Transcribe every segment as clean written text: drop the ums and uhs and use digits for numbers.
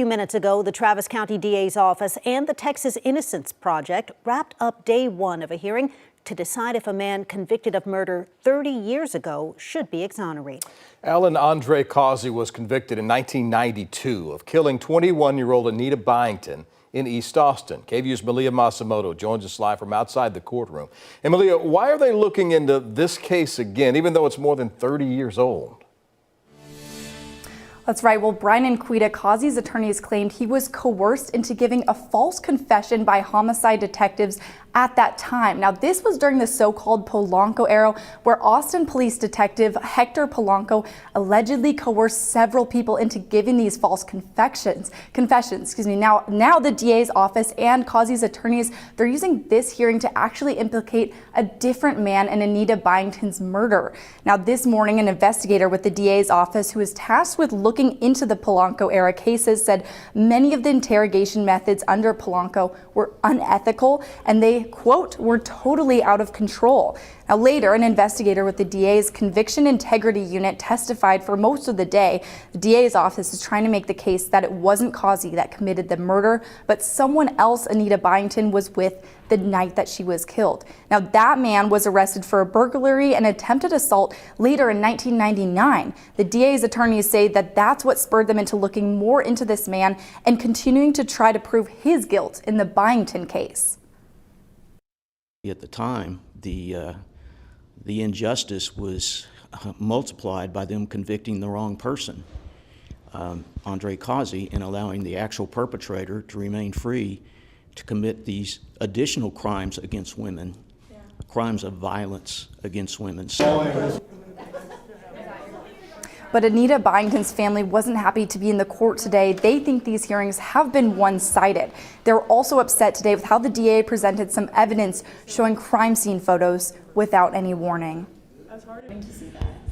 A few minutes ago, the Travis County DA's office and the Texas Innocence Project wrapped up day one of a hearing to decide if a man convicted of murder 30 years ago should be exonerated. Allen Andre Causey was convicted in 1992 of killing 21-year-old Anita Byington in East Austin. KVUE's Malia Masamoto joins us live from outside the courtroom. And Malia, why are they looking into this case again, even though it's more than 30 years old? That's right. Well, Brian and Quita Causey's attorneys claimed he was coerced into giving a false confession by homicide detectives at that time. Now, this was during the so-called Polanco era, where Austin police detective Hector Polanco allegedly coerced several people into giving these false confessions. Now the DA's office and Causey's attorneys, they're using this hearing to actually implicate a different man in Anita Byington's murder. Now, this morning, an investigator with the DA's office who is tasked with looking into the Polanco era cases said many of the interrogation methods under Polanco were unethical and they, quote, were totally out of control. Now, later, an investigator with the DA's Conviction Integrity Unit testified for most of the day. The DA's office is trying to make the case that it wasn't Causey that committed the murder, but someone else Anita Byington was with the night that she was killed. Now, that man was arrested for a burglary and attempted assault later in 1999. The DA's attorneys say that that's what spurred them into looking more into this man and continuing to try to prove his guilt in the Byington case. At the time, the injustice was multiplied by them convicting the wrong person, Andre Causey, and allowing the actual perpetrator to remain free to commit these additional crimes against women, crimes of violence against women. But Anita Byington's family wasn't happy to be in the court today. They think these hearings have been one-sided. They're also upset today with how the DA presented some evidence showing crime scene photos without any warning.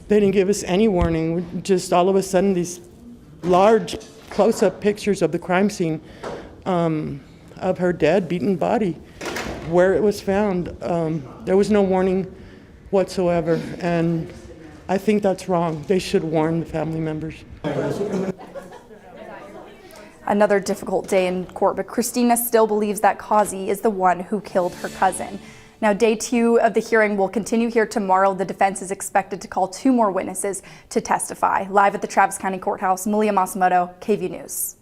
They didn't give us any warning. Just all of a sudden, these large close-up pictures of the crime scene of her dead, beaten body, where it was found. There was no warning whatsoever, and I think that's wrong. They should warn the family members. Another difficult day in court, but Christina still believes that Causey is the one who killed her cousin. Now, day two of the hearing will continue here tomorrow. The defense is expected to call 2 more witnesses to testify. Live at the Travis County Courthouse, Malia Masamoto, KVUE News.